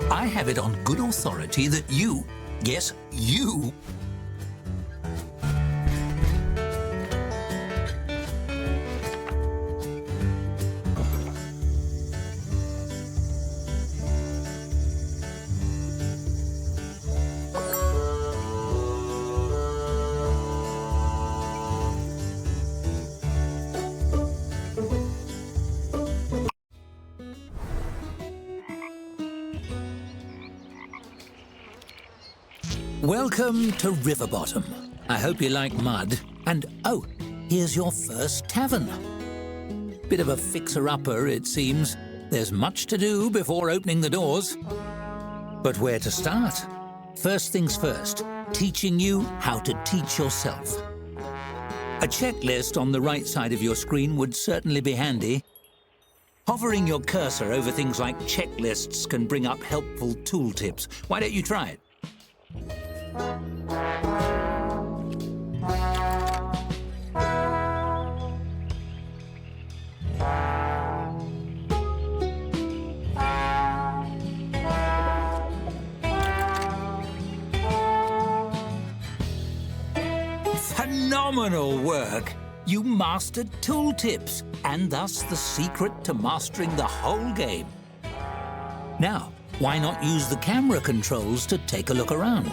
I have it on good authority that you, yes, you, welcome to River Bottom. I hope you like mud. And oh, here's your first tavern. Bit of a fixer-upper, it seems. There's much to do before opening the doors. But where to start? First things first, teaching you how to teach yourself. A checklist on the right side of your screen would certainly be handy. Hovering your cursor over things like checklists can bring up helpful tooltips. Why don't you try it? Phenomenal work! You mastered tooltips, and thus the secret to mastering the whole game. Now, why not use the camera controls to take a look around?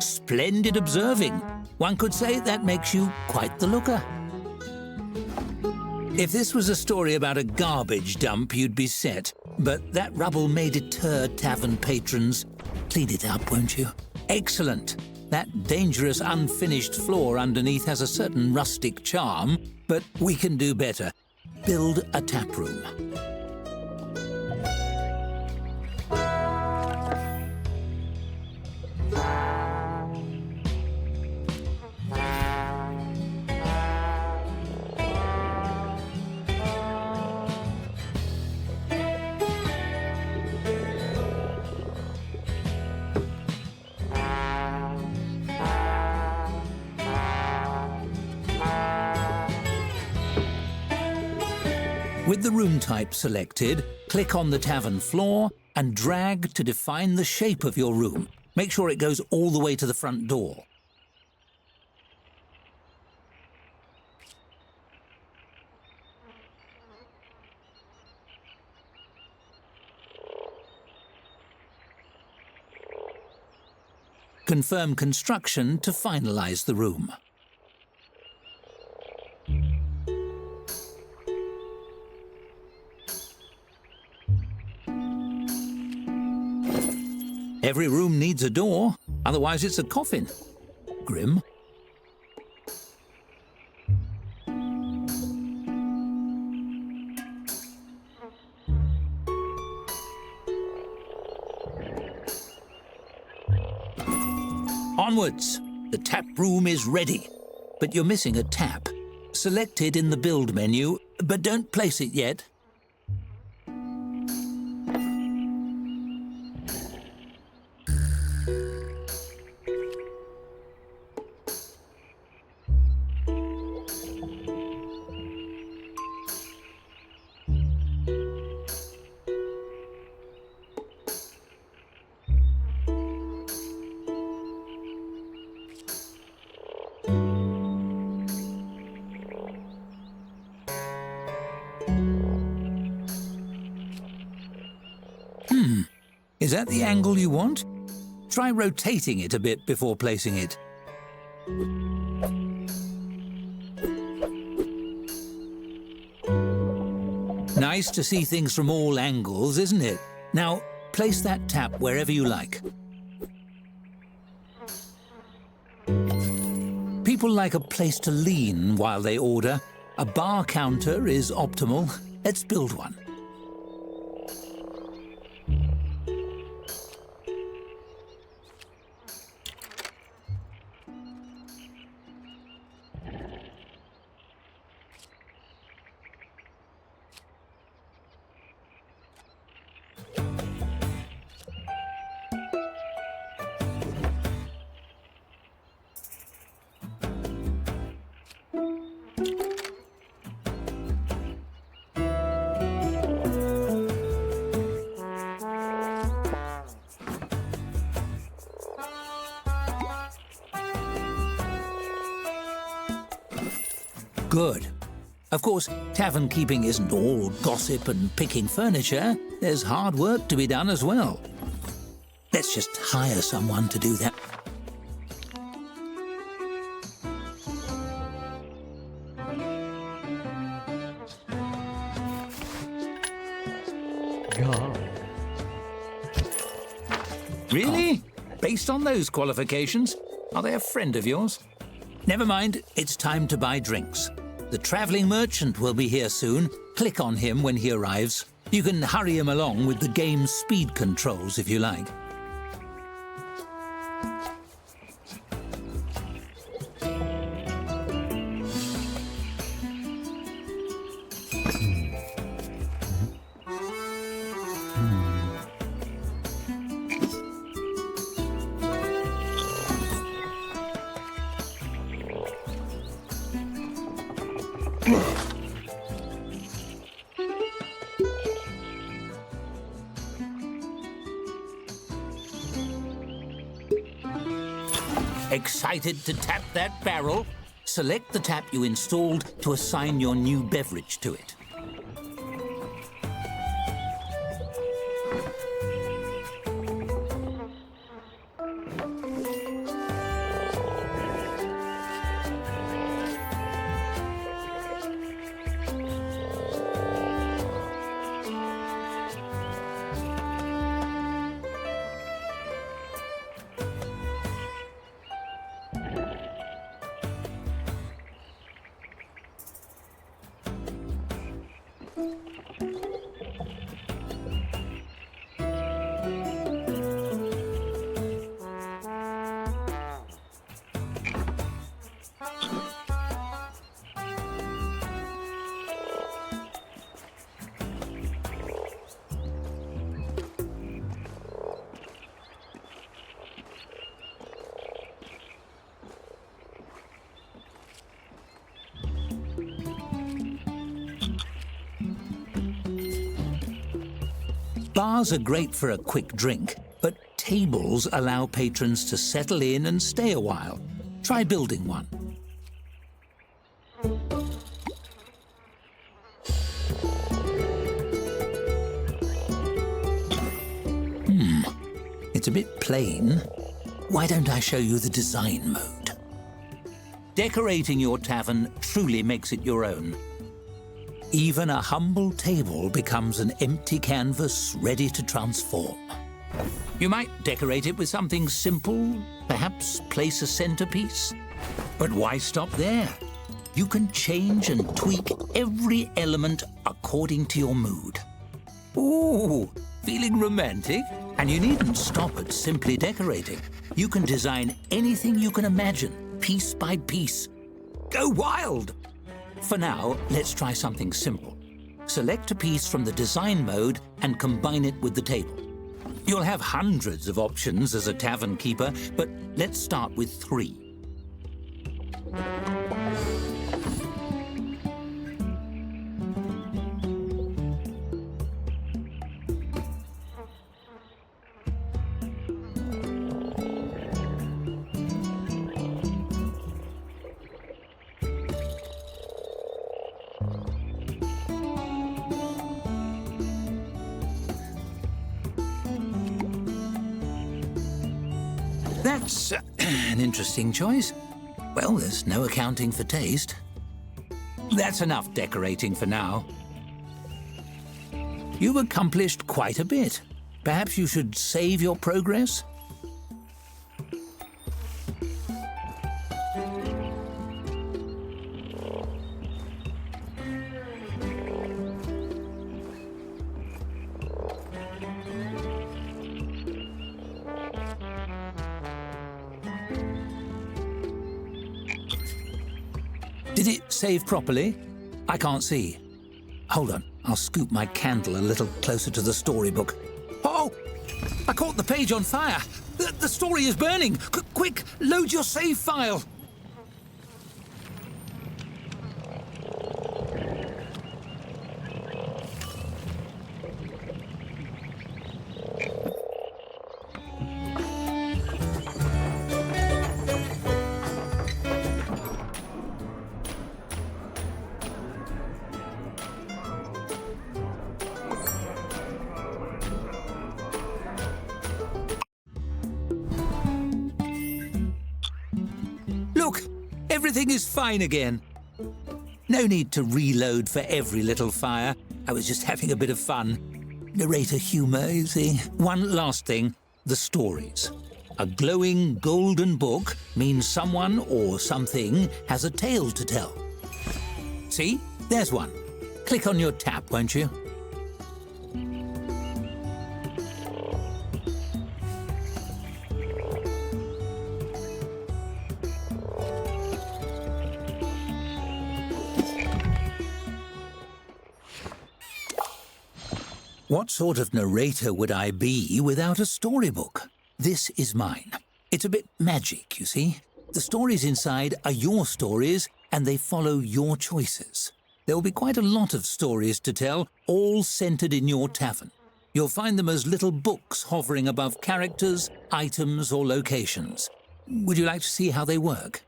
Splendid observing. One could say that makes you quite the looker. If this was a story about a garbage dump, you'd be set. But that rubble may deter tavern patrons. Clean it up, won't you? Excellent. That dangerous unfinished floor underneath has a certain rustic charm, but we can do better. Build a tap room. With the room type selected, click on the tavern floor and drag to define the shape of your room. Make sure it goes all the way to the front door. Confirm construction to finalize the room. Every room needs a door, otherwise it's a coffin. Grim. Onwards! The tap room is ready, but you're missing a tap. Select it in the build menu, but don't place it yet. Is that the angle you want? Try rotating it a bit before placing it. Nice to see things from all angles, isn't it? Now, place that tap wherever you like. People like a place to lean while they order. A bar counter is optimal. Let's build one. Good. Of course, tavern keeping isn't all gossip and picking furniture. There's hard work to be done as well. Let's just hire someone to do that. Really? Based on those qualifications? Are they a friend of yours? Never mind, it's time to buy drinks. The travelling merchant will be here soon. Click on him when he arrives. You can hurry him along with the game's speed controls if you like. Excited to tap that barrel? Select the tap you installed to assign your new beverage to it. Bars are great for a quick drink, but tables allow patrons to settle in and stay a while. Try building one. It's a bit plain. Why don't I show you the design mode? Decorating your tavern truly makes it your own. Even a humble table becomes an empty canvas ready to transform. You might decorate it with something simple, perhaps place a centerpiece. But why stop there? You can change and tweak every element according to your mood. Ooh, feeling romantic? And you needn't stop at simply decorating. You can design anything you can imagine, piece by piece. Go wild! For now, let's try something simple. Select a piece from the design mode and combine it with the table. You'll have hundreds of options as a tavern keeper, but let's start with 3. That's an interesting choice. Well, there's no accounting for taste. That's enough decorating for now. You've accomplished quite a bit. Perhaps you should save your progress? Did it save properly? I can't see. Hold on, I'll scoop my candle a little closer to the storybook. Oh! I caught the page on fire! The story is burning! Quick, load your save file! Look, everything is fine again. No need to reload for every little fire. I was just having a bit of fun. Narrator humour, you see. One last thing, the stories. A glowing golden book means someone or something has a tale to tell. See, there's one. Click on your tap, won't you? What sort of narrator would I be without a storybook? This is mine. It's a bit magic, you see. The stories inside are your stories, and they follow your choices. There will be quite a lot of stories to tell, all centered in your tavern. You'll find them as little books hovering above characters, items, or locations. Would you like to see how they work?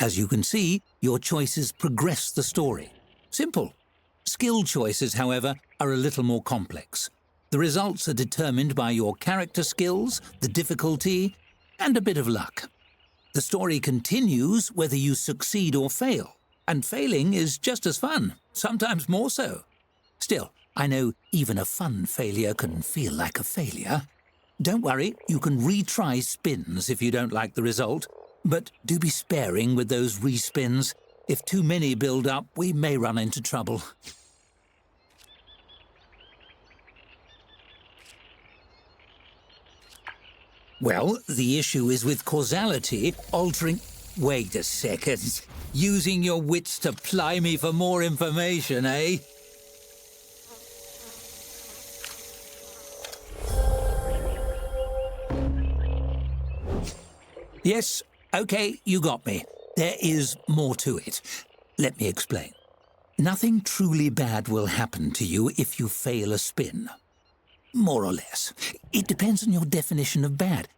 As you can see, your choices progress the story. Simple. Skill choices, however, are a little more complex. The results are determined by your character skills, the difficulty, and a bit of luck. The story continues whether you succeed or fail, and failing is just as fun, sometimes more so. Still, I know even a fun failure can feel like a failure. Don't worry, you can retry spins if you don't like the result. But do be sparing with those respins. If too many build up, we may run into trouble. Well, the issue is with causality altering... Wait a second. Using your wits to ply me for more information, eh? Yes. Okay, you got me. There is more to it. Let me explain. Nothing truly bad will happen to you if you fail a spin. More or less. It depends on your definition of bad.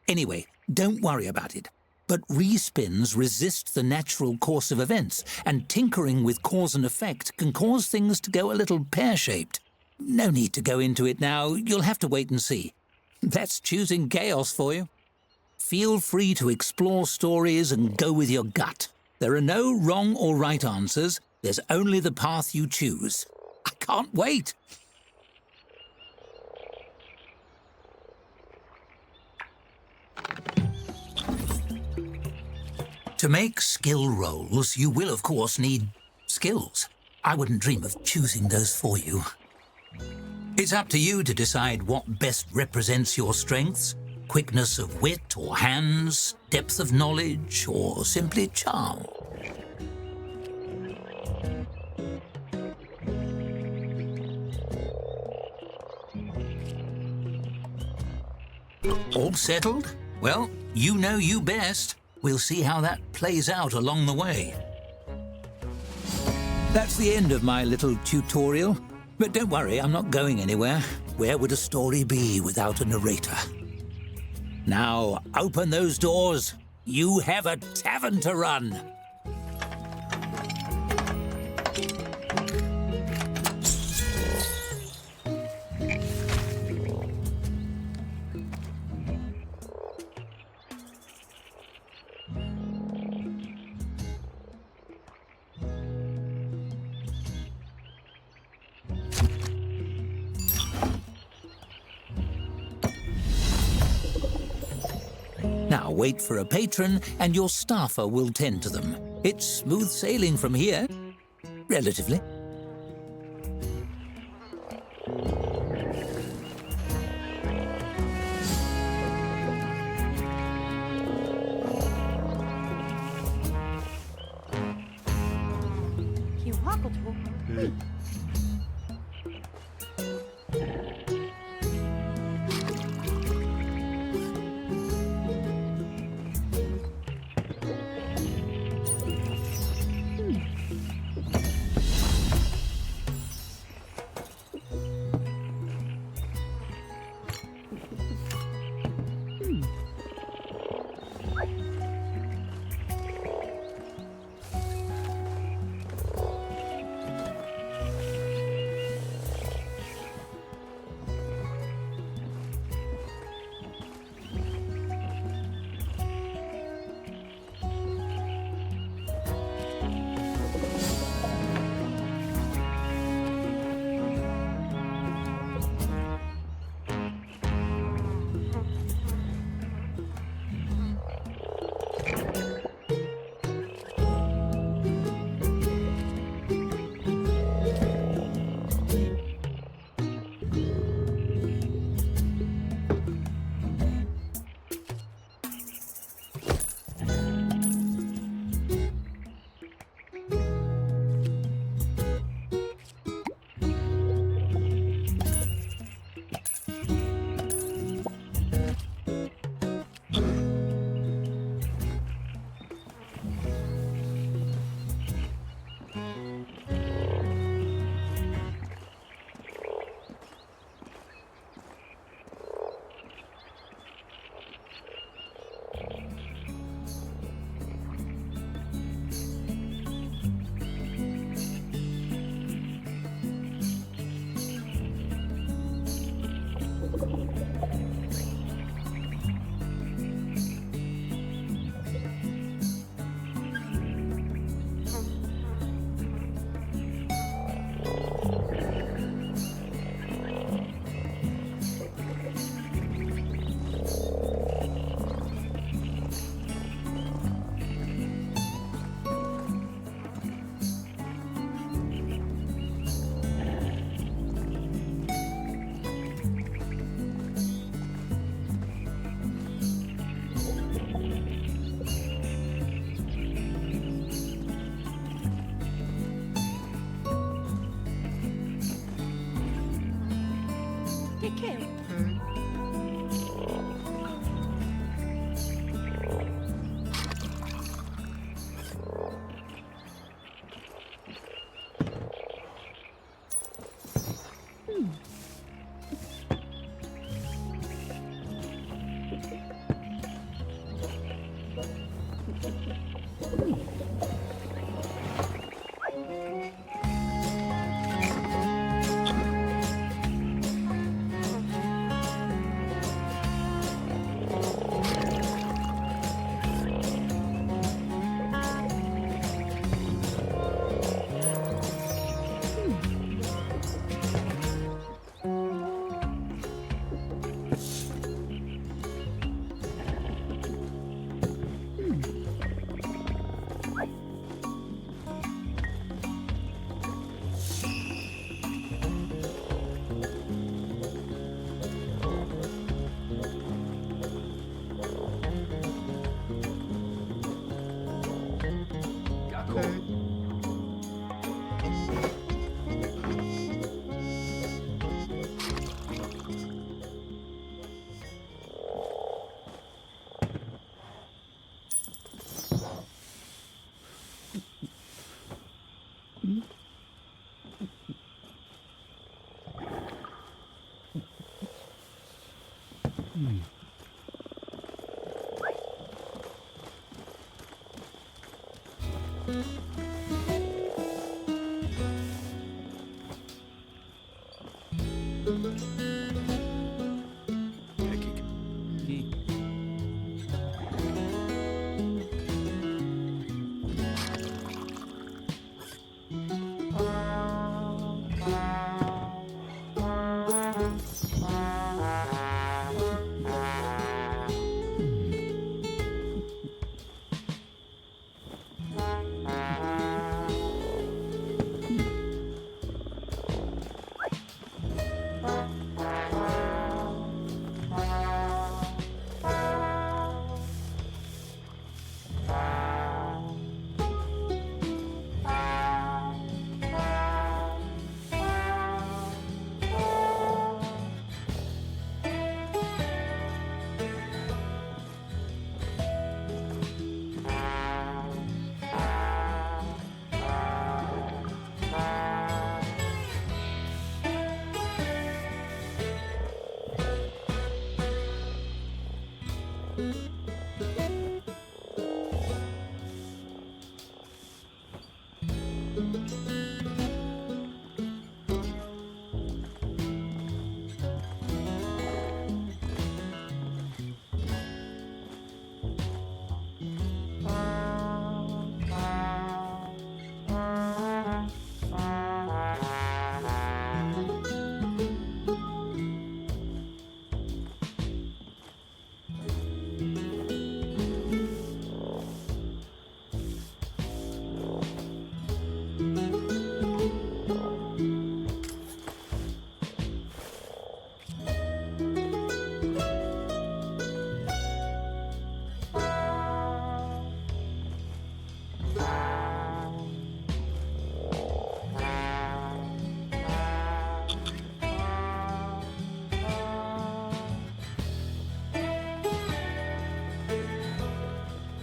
Anyway, don't worry about it. But respins resist the natural course of events, and tinkering with cause and effect can cause things to go a little pear-shaped. No need to go into it now. You'll have to wait and see. That's choosing chaos for you. Feel free to explore stories and go with your gut. There are no wrong or right answers. There's only the path you choose. I can't wait. To make skill rolls, you will, of course, need skills. I wouldn't dream of choosing those for you. It's up to you to decide what best represents your strengths. Quickness of wit or hands, depth of knowledge, or simply charm. All settled? Well, you know you best. We'll see how that plays out along the way. That's the end of my little tutorial. But don't worry, I'm not going anywhere. Where would a story be without a narrator? Now, open those doors. You have a tavern to run. Now wait for a patron and your staffer will tend to them. It's smooth sailing from here, relatively.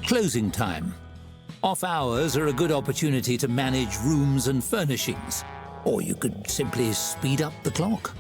Closing time. Off hours are a good opportunity to manage rooms and furnishings, or you could simply speed up the clock.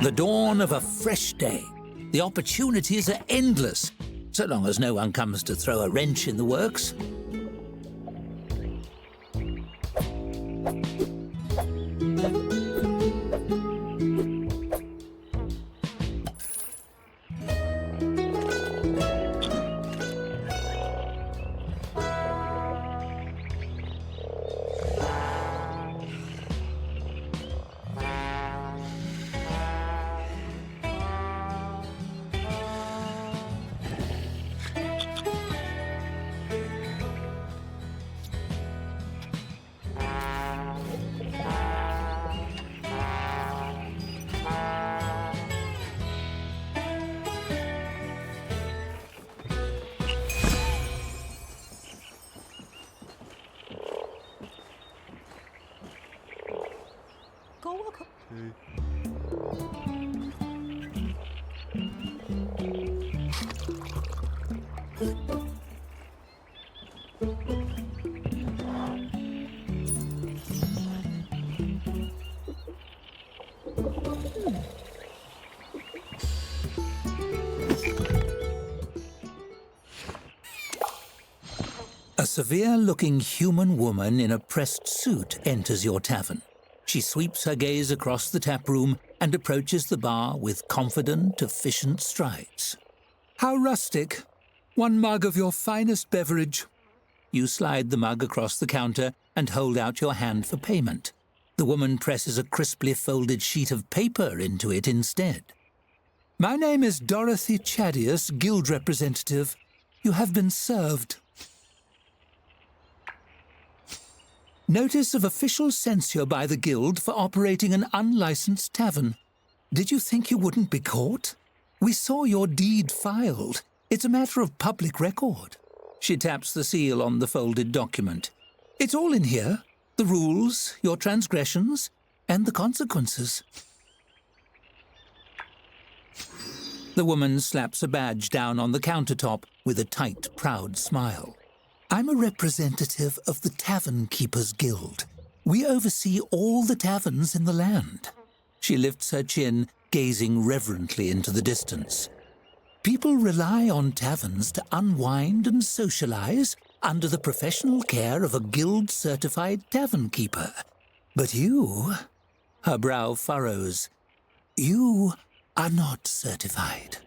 The dawn of a fresh day. The opportunities are endless, so long as no one comes to throw a wrench in the works. A severe-looking human woman in a pressed suit enters your tavern. She sweeps her gaze across the tap room and approaches the bar with confident, efficient strides. How rustic. One mug of your finest beverage. You slide the mug across the counter and hold out your hand for payment. The woman presses a crisply folded sheet of paper into it instead. My name is 𝙻𝚎𝚝𝚝, guild representative. You have been served. Notice of official censure by the guild for operating an unlicensed tavern. Did you think you wouldn't be caught? We saw your deed filed. It's a matter of public record. She taps the seal on the folded document. It's all in here. The rules, your transgressions, and the consequences. The woman slaps a badge down on the countertop with a tight, proud smile. I'm a representative of the Tavern Keepers Guild. We oversee all the taverns in the land. She lifts her chin, gazing reverently into the distance. People rely on taverns to unwind and socialize under the professional care of a guild-certified tavern keeper. But you, her brow furrows, you are not certified.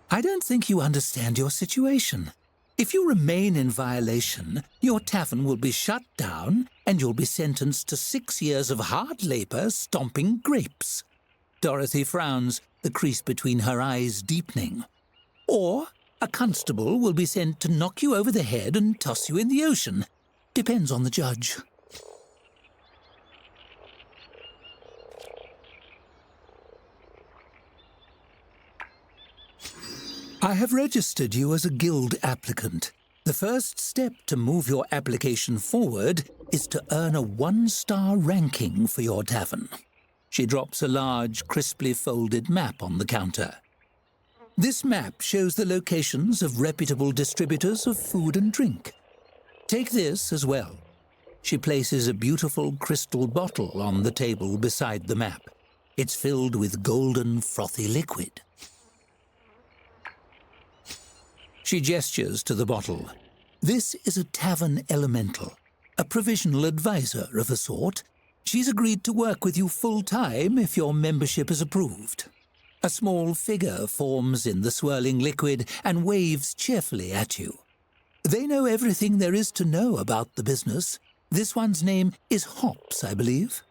I don't think you understand your situation. If you remain in violation, your tavern will be shut down and you'll be sentenced to 6 years of hard labor stomping grapes. Dorothy frowns, the crease between her eyes deepening. Or a constable will be sent to knock you over the head and toss you in the ocean. Depends on the judge. I have registered you as a guild applicant. The first step to move your application forward is to earn a 1-star ranking for your tavern. She drops a large, crisply folded map on the counter. This map shows the locations of reputable distributors of food and drink. Take this as well. She places a beautiful crystal bottle on the table beside the map. It's filled with golden, frothy liquid. She gestures to the bottle. This is a tavern elemental, a provisional advisor of a sort. She's agreed to work with you full-time if your membership is approved. A small figure forms in the swirling liquid and waves cheerfully at you. They know everything there is to know about the business. This one's name is Hops, I believe.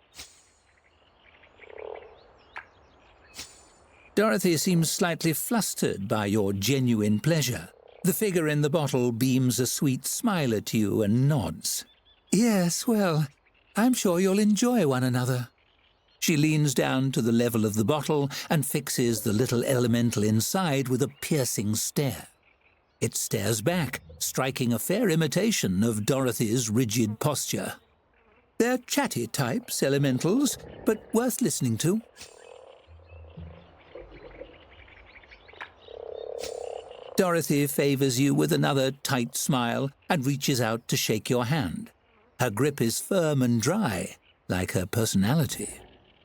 Dorothy seems slightly flustered by your genuine pleasure. The figure in the bottle beams a sweet smile at you and nods. Yes, well, I'm sure you'll enjoy one another. She leans down to the level of the bottle and fixes the little elemental inside with a piercing stare. It stares back, striking a fair imitation of Dorothy's rigid posture. They're chatty types, elementals, but worth listening to. Dorothy favors you with another tight smile and reaches out to shake your hand. Her grip is firm and dry, like her personality.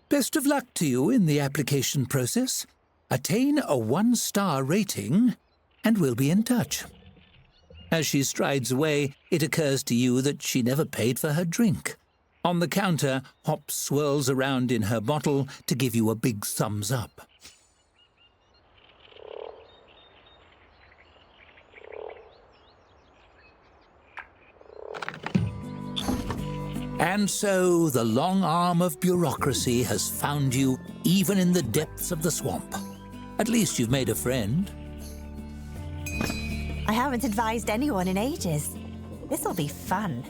Best of luck to you in the application process. Attain a 1-star rating, and we'll be in touch. As she strides away, it occurs to you that she never paid for her drink. On the counter, Hop swirls around in her bottle to give you a big thumbs up. And so the long arm of bureaucracy has found you even in the depths of the swamp. At least you've made a friend. I haven't advised anyone in ages. This'll be fun.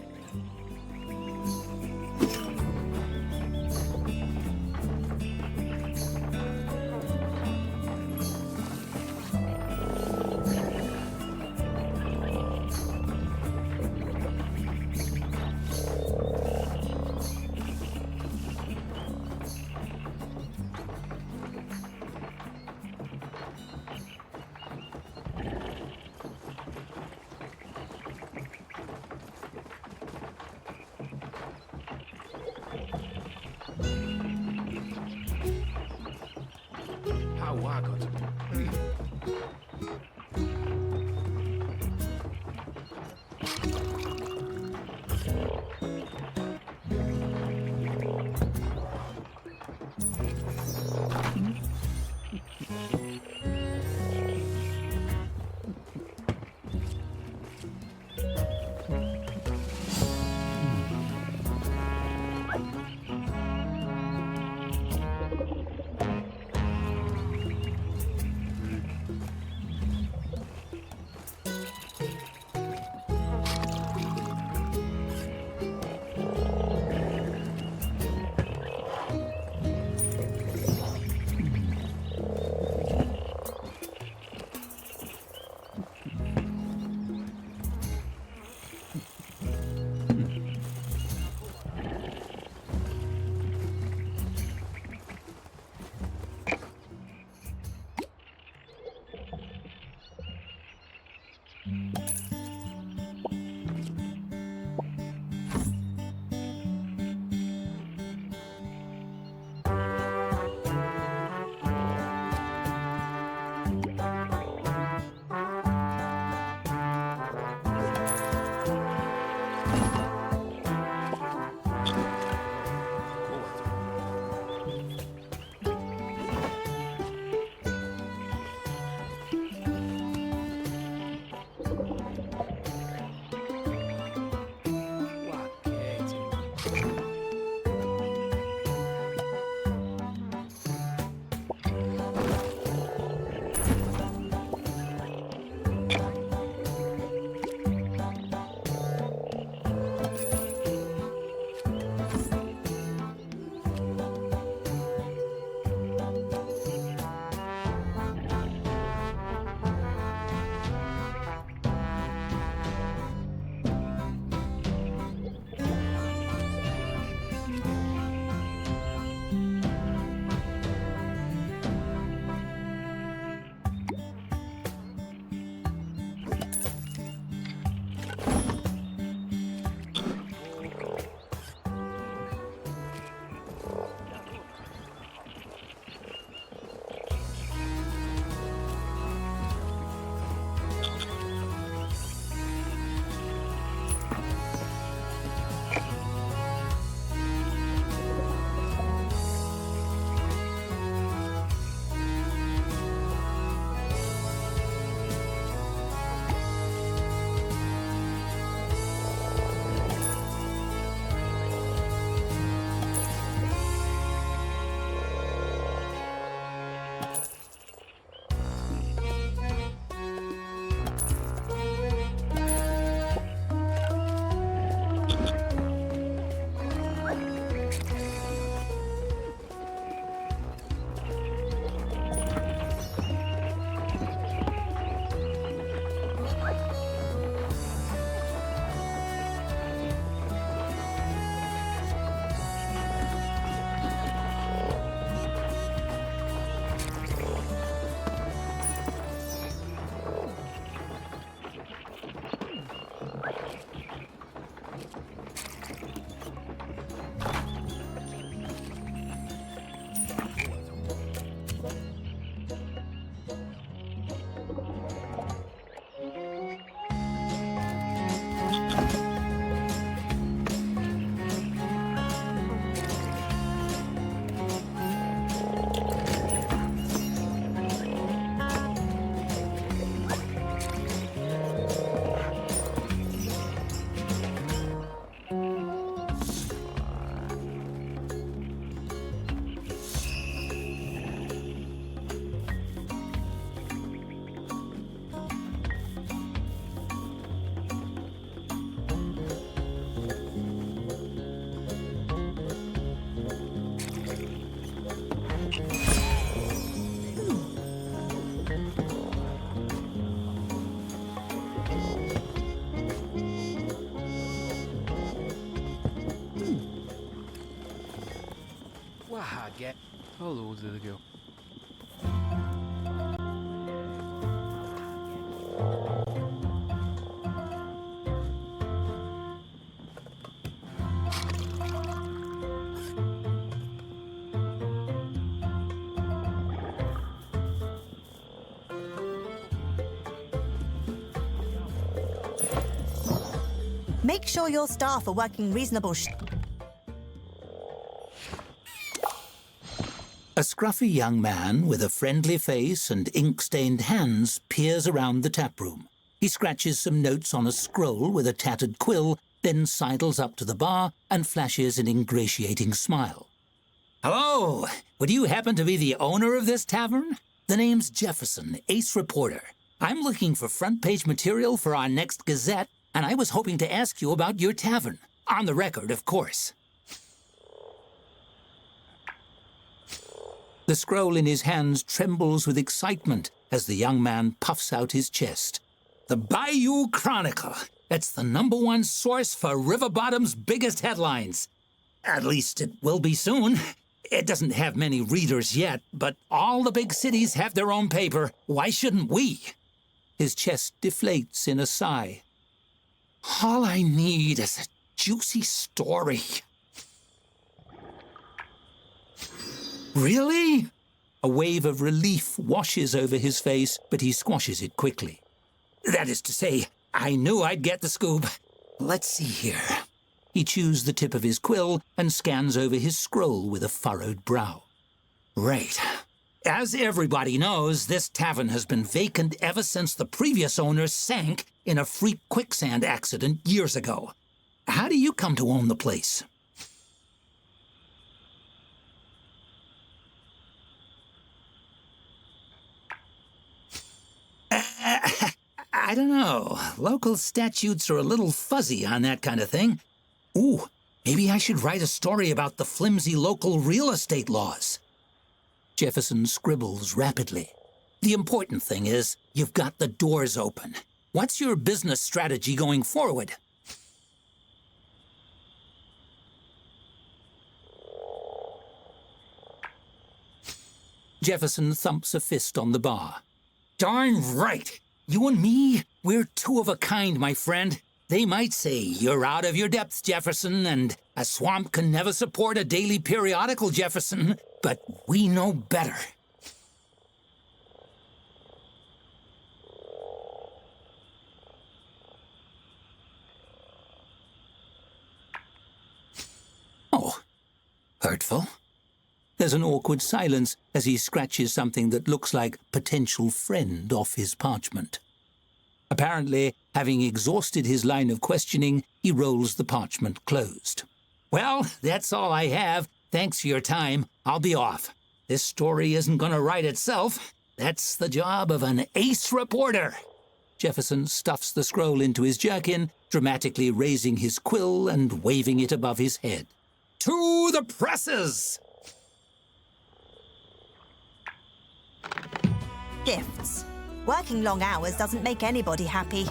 Hello there, girl. Make sure your staff are working reasonable A scruffy young man with a friendly face and ink-stained hands peers around the taproom. He scratches some notes on a scroll with a tattered quill, then sidles up to the bar and flashes an ingratiating smile. Hello! Would you happen to be the owner of this tavern? The name's Jefferson, ace reporter. I'm looking for front-page material for our next Gazette, and I was hoping to ask you about your tavern. On the record, of course. The scroll in his hands trembles with excitement as the young man puffs out his chest. The Bayou Chronicle. It's the #1 source for River Bottom's biggest headlines. At least it will be soon. It doesn't have many readers yet, but all the big cities have their own paper. Why shouldn't we? His chest deflates in a sigh. All I need is a juicy story. Really? A wave of relief washes over his face, but he squashes it quickly. That is to say, I knew I'd get the scoop. Let's see here. He chews the tip of his quill and scans over his scroll with a furrowed brow. Right. As everybody knows, this tavern has been vacant ever since the previous owner sank in a freak quicksand accident years ago. How do you come to own the place? I don't know. Local statutes are a little fuzzy on that kind of thing. Ooh, maybe I should write a story about the flimsy local real estate laws. Jefferson scribbles rapidly. The important thing is, you've got the doors open. What's your business strategy going forward? Jefferson thumps a fist on the bar. Darn right! You and me, we're two of a kind, my friend. They might say you're out of your depth, Jefferson, and a swamp can never support a daily periodical, Jefferson, but we know better. Oh, hurtful? There's an awkward silence as he scratches something that looks like potential friend off his parchment. Apparently, having exhausted his line of questioning, he rolls the parchment closed. Well, that's all I have. Thanks for your time. I'll be off. This story isn't going to write itself. That's the job of an ace reporter. Jefferson stuffs the scroll into his jerkin, dramatically raising his quill and waving it above his head. To the presses! gifts. Working long hours doesn't make anybody happy.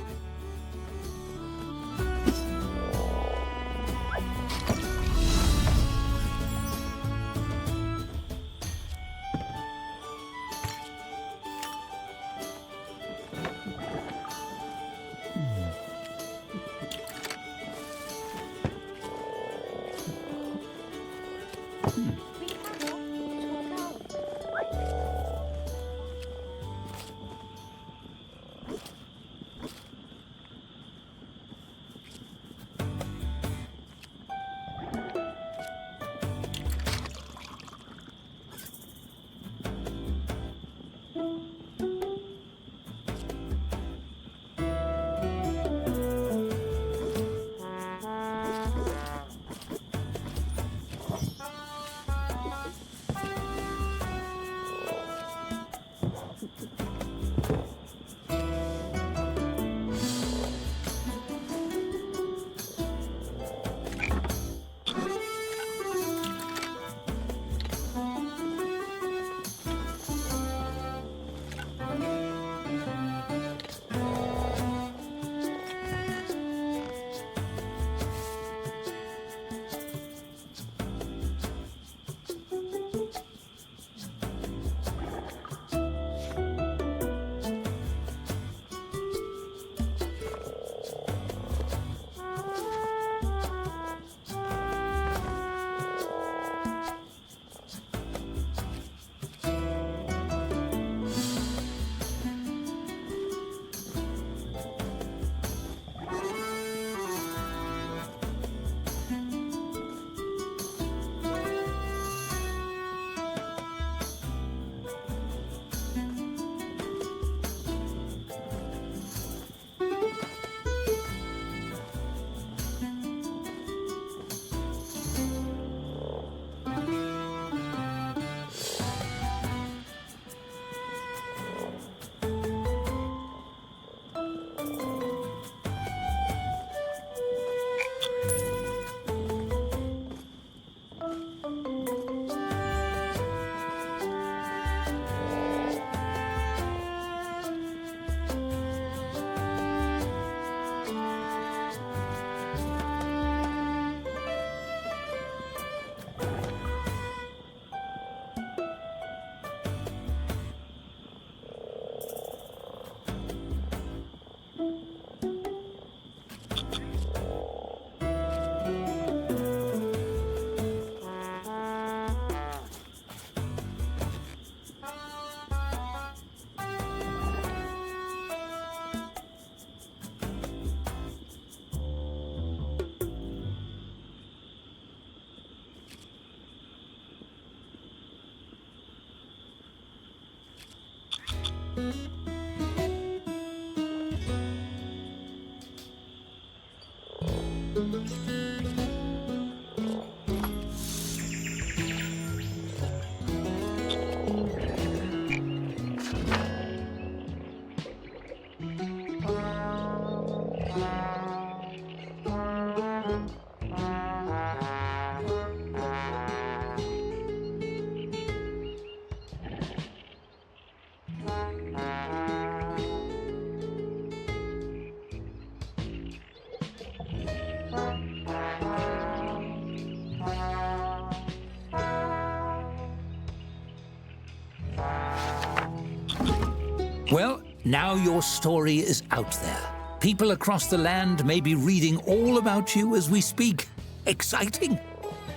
Well, now your story is out there. People across the land may be reading all about you as we speak. Exciting.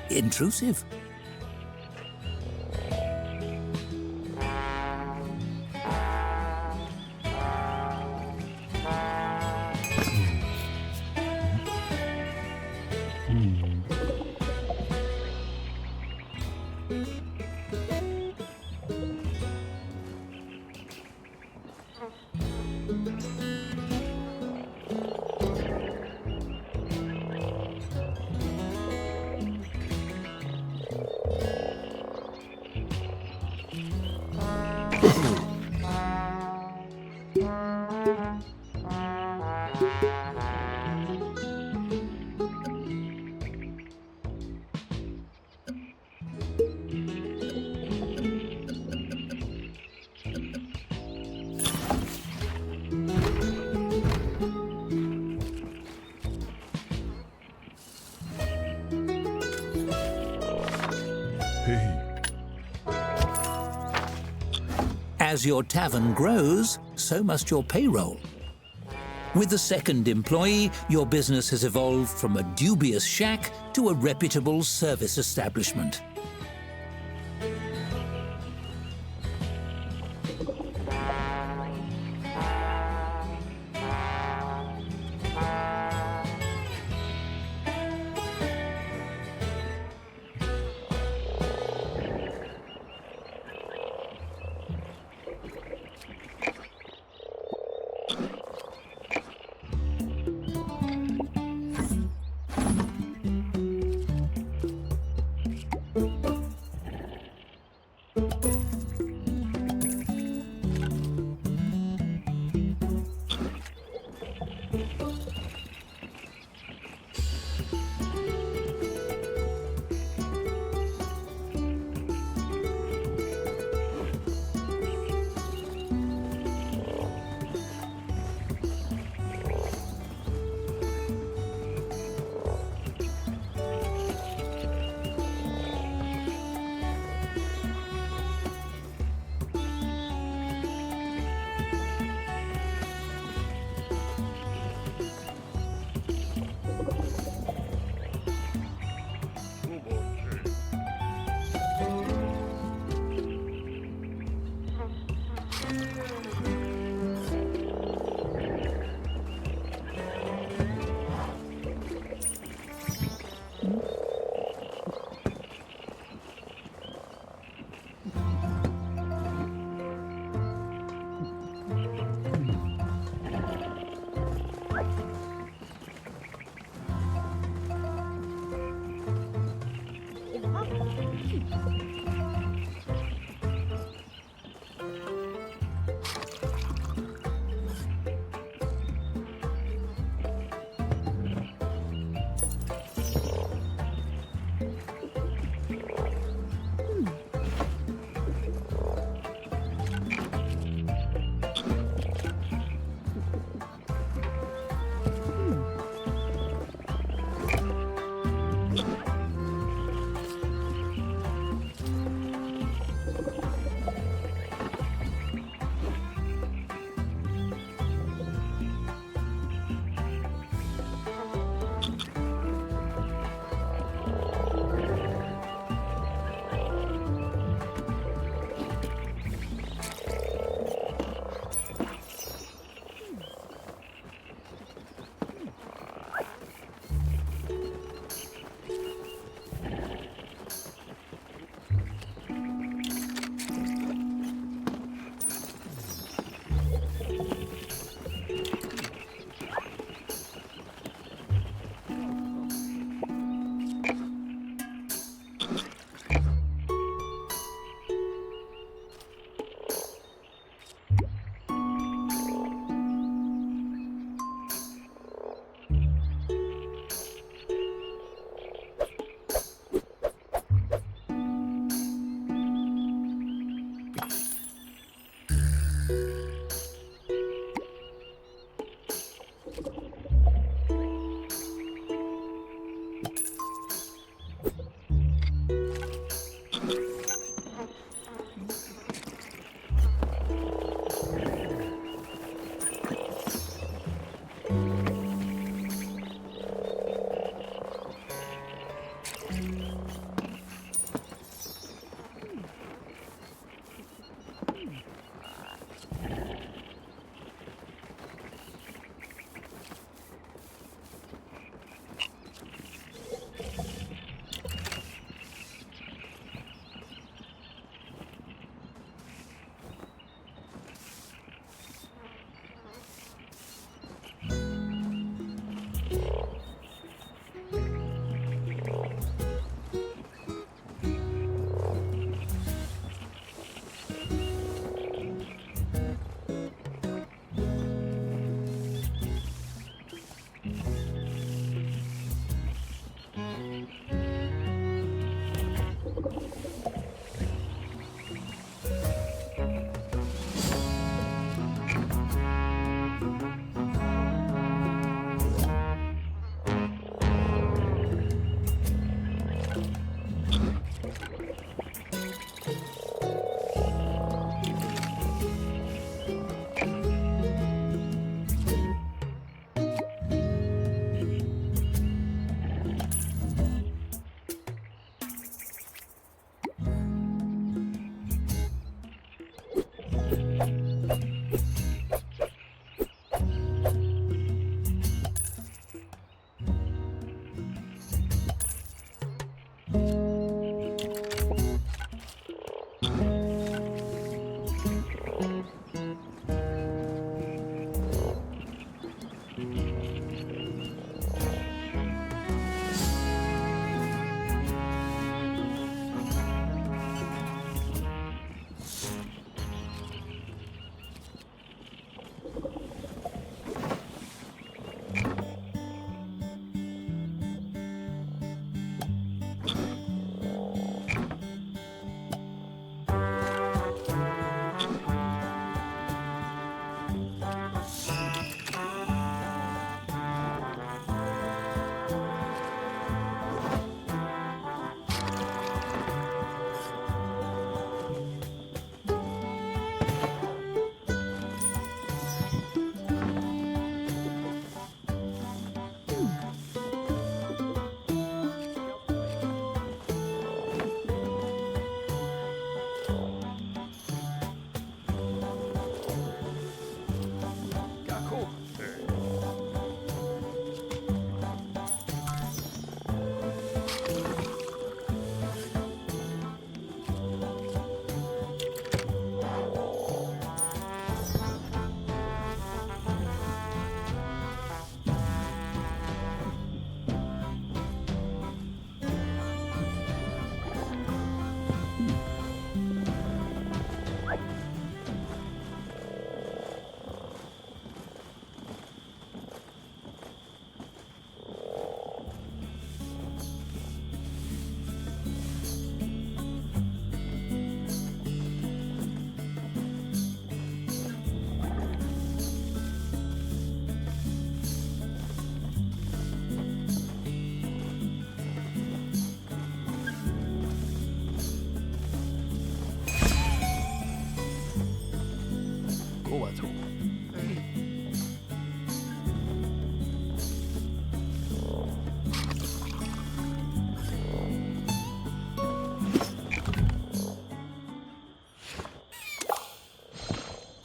Intrusive. As your tavern grows, so must your payroll. With the second employee, your business has evolved from a dubious shack to a reputable service establishment.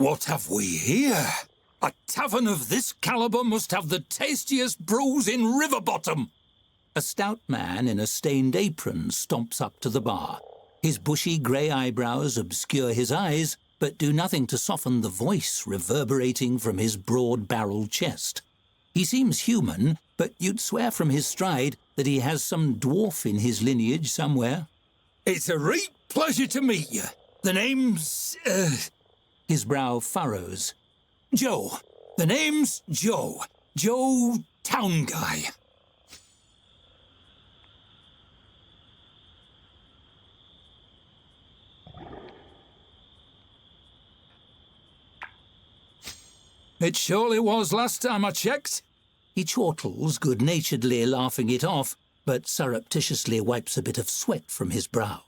What have we here? A tavern of this caliber must have the tastiest brews in River Bottom. A stout man in a stained apron stomps up to the bar. His bushy grey eyebrows obscure his eyes, but do nothing to soften the voice reverberating from his broad-barreled chest. He seems human, but you'd swear from his stride that he has some dwarf in his lineage somewhere. It's a great pleasure to meet you. The name's... His brow furrows. Joe. The name's Joe. Joe Town Guy. It surely was last time I checked. He chortles, good-naturedly laughing it off, but surreptitiously wipes a bit of sweat from his brow.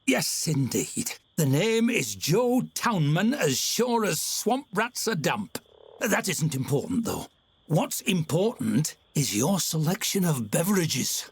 Yes, indeed. The name is Joe Townman, as sure as swamp rats are damp. That isn't important, though. What's important is your selection of beverages.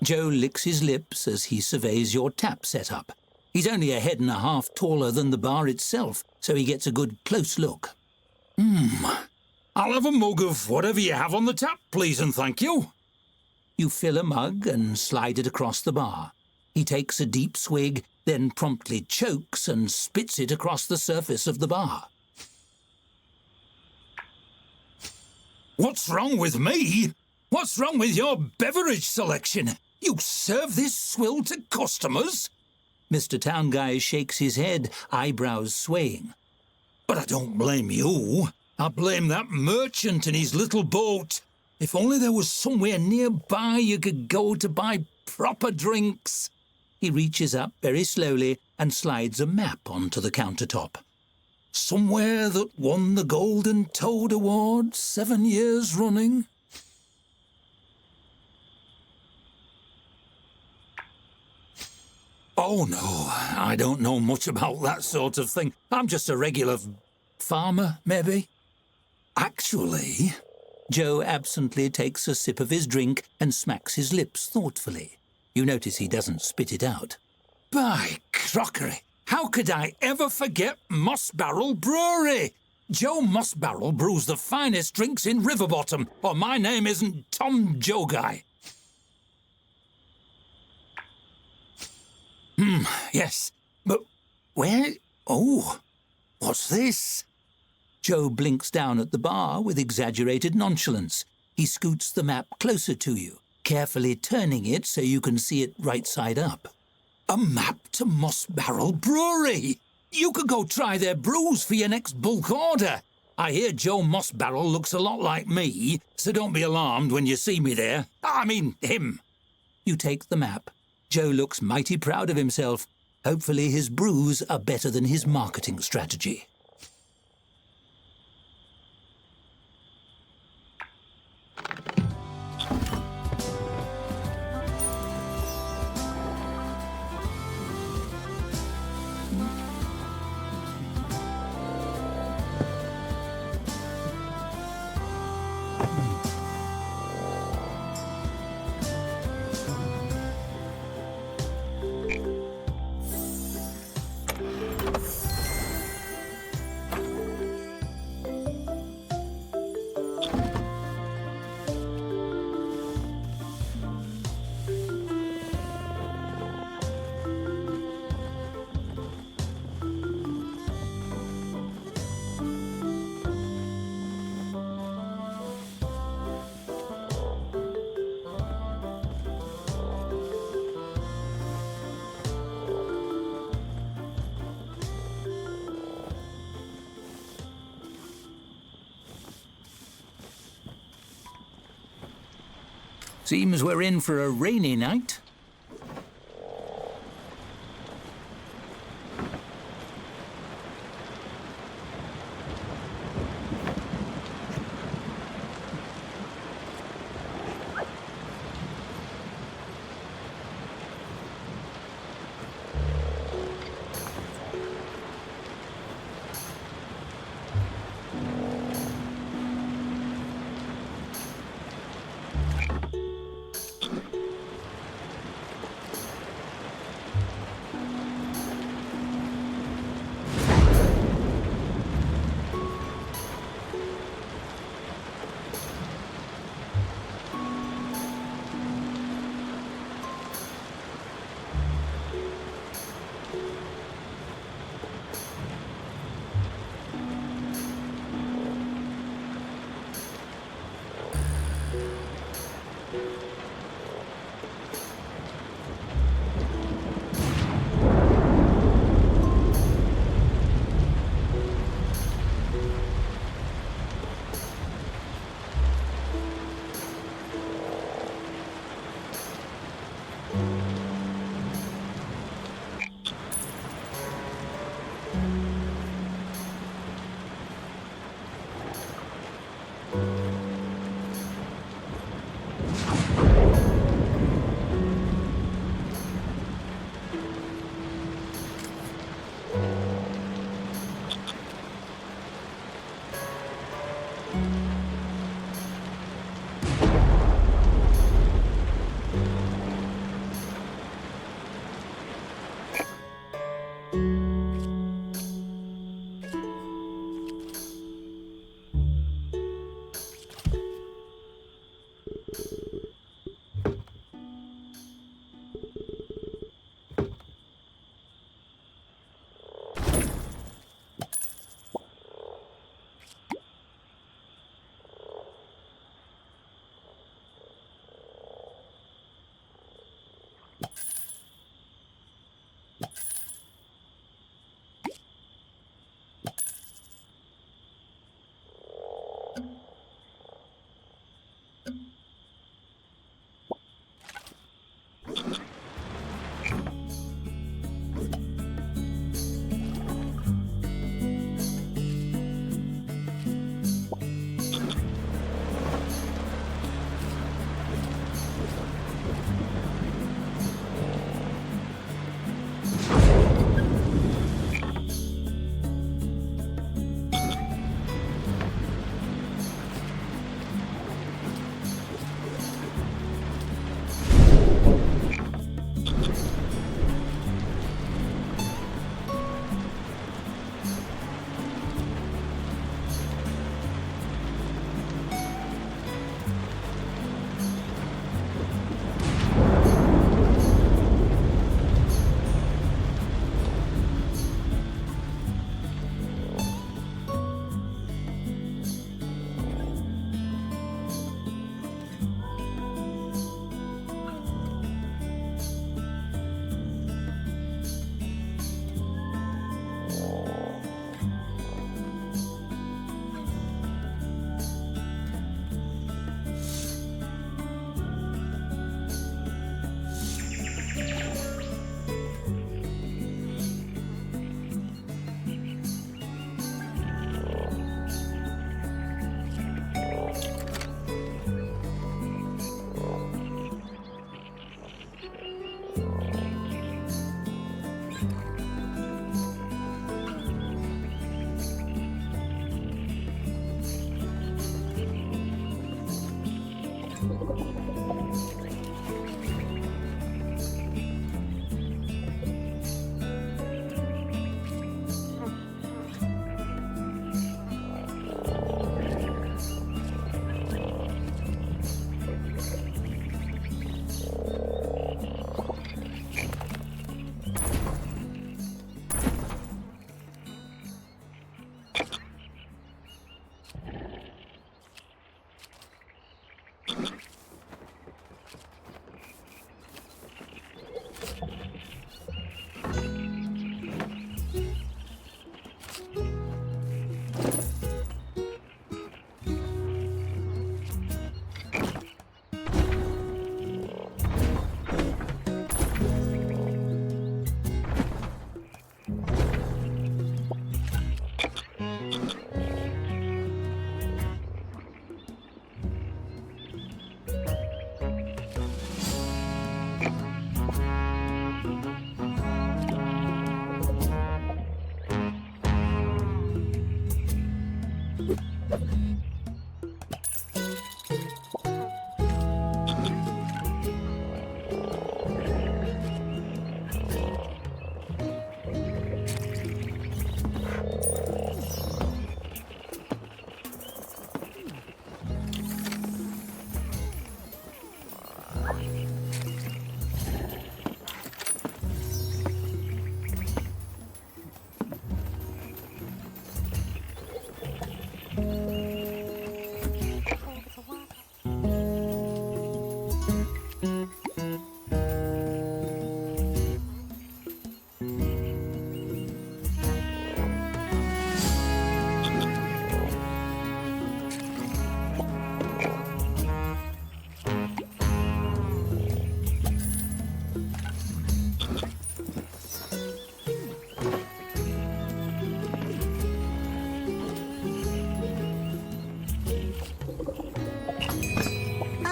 Joe licks his lips as he surveys your tap setup. He's only a head and a half taller than the bar itself, so he gets a good close look. I'll have a mug of whatever you have on the tap, please and thank you. You fill a mug and slide it across the bar. He takes a deep swig, then promptly chokes and spits it across the surface of the bar. What's wrong with me? What's wrong with your beverage selection? You serve this swill to customers? Mr. Town Guy shakes his head, eyebrows swaying. But I don't blame you. I blame that merchant and his little boat. If only there was somewhere nearby you could go to buy proper drinks. He reaches up very slowly and slides a map onto the countertop. Somewhere that won the Golden Toad Award 7 years running. Oh, no, I don't know much about that sort of thing. I'm just a regular farmer, maybe. Actually... Joe absently takes a sip of his drink and smacks his lips thoughtfully. You notice he doesn't spit it out. By crockery, how could I ever forget Moss Barrel Brewery? Joe Moss Barrel brews the finest drinks in Riverbottom, or my name isn't Tom Joe Guy. Yes, but where... Oh, what's this? Joe blinks down at the bar with exaggerated nonchalance. He scoots the map closer to you, carefully turning it so you can see it right side up. A map to Moss Barrel Brewery! You could go try their brews for your next bulk order. I hear Joe Moss Barrel looks a lot like me, so don't be alarmed when you see me there. I mean, him. You take the map. Joe looks mighty proud of himself. Hopefully his brews are better than his marketing strategy. Seems we're in for a rainy night.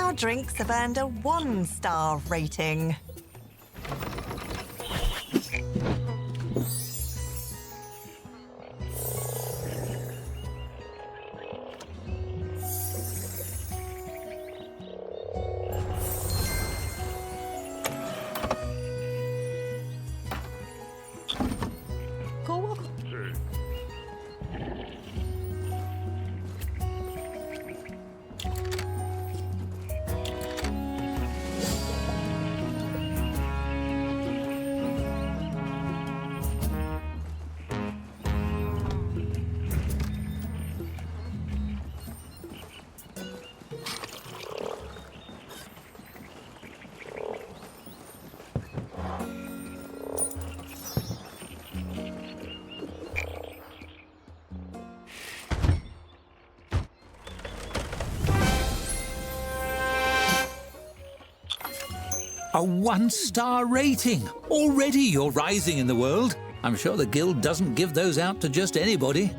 Our drinks have earned a 1-star rating. A 1-star rating. Already you're rising in the world. I'm sure the guild doesn't give those out to just anybody.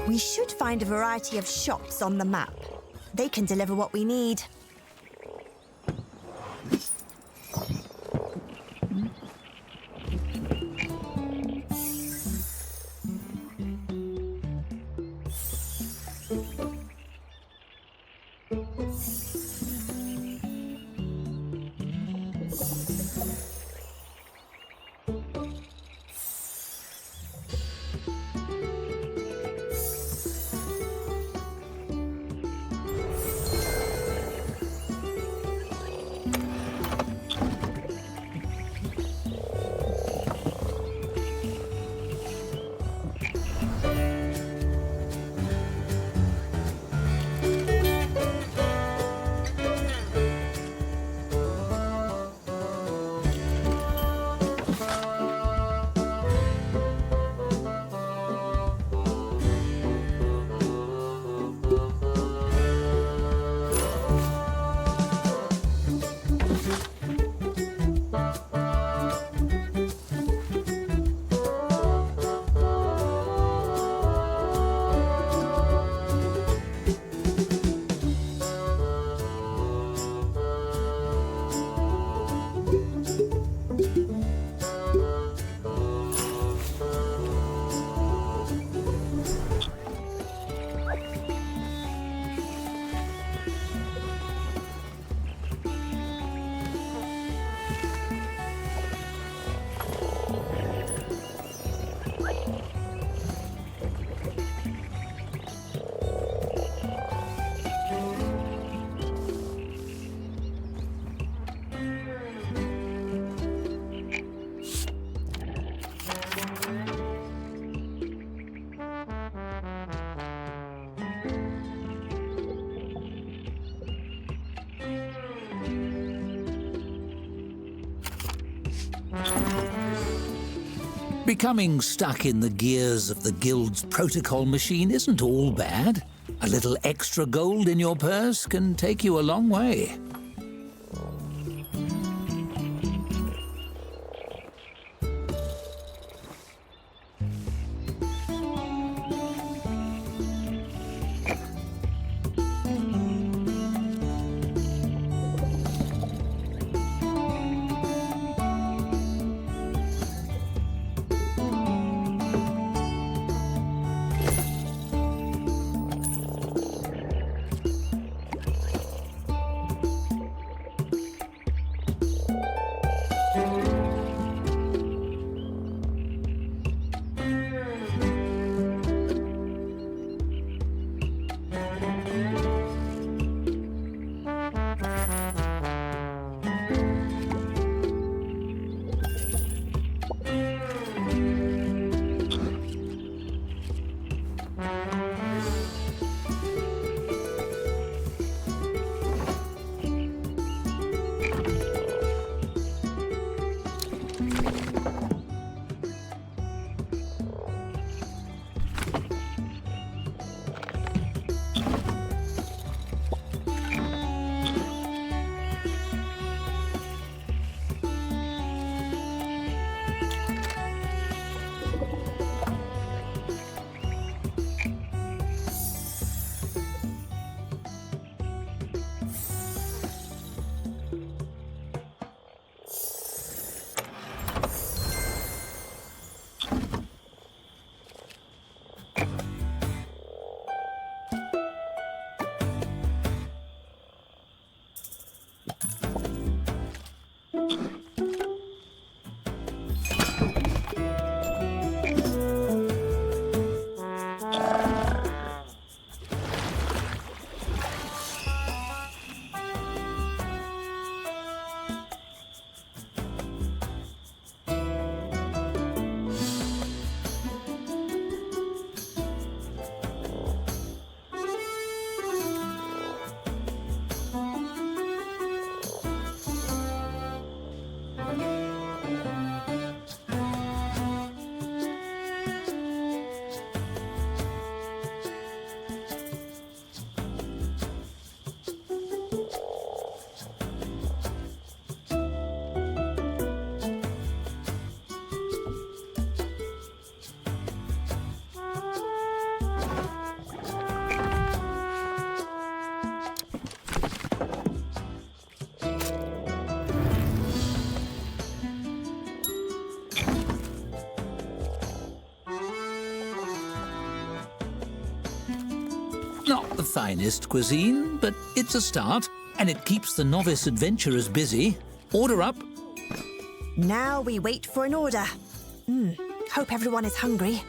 We should find a variety of shops on the map. They can deliver what we need. Becoming stuck in the gears of the guild's protocol machine isn't all bad. A little extra gold in your purse can take you a long way. Not the finest cuisine, but it's a start, and it keeps the novice adventurers busy. Order up. Now we wait for an order. Hope everyone is hungry.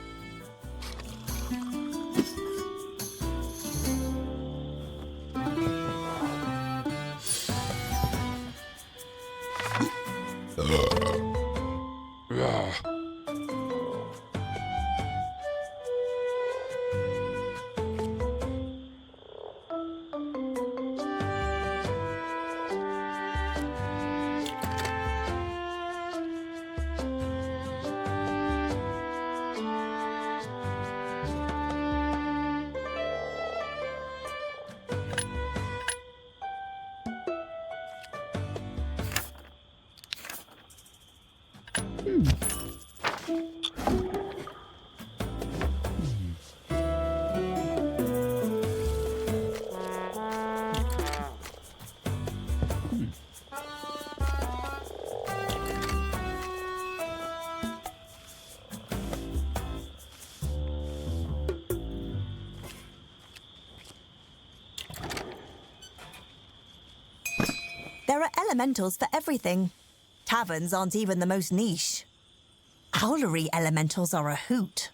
There are elementals for everything. Taverns aren't even the most niche. Owlery elementals are a hoot.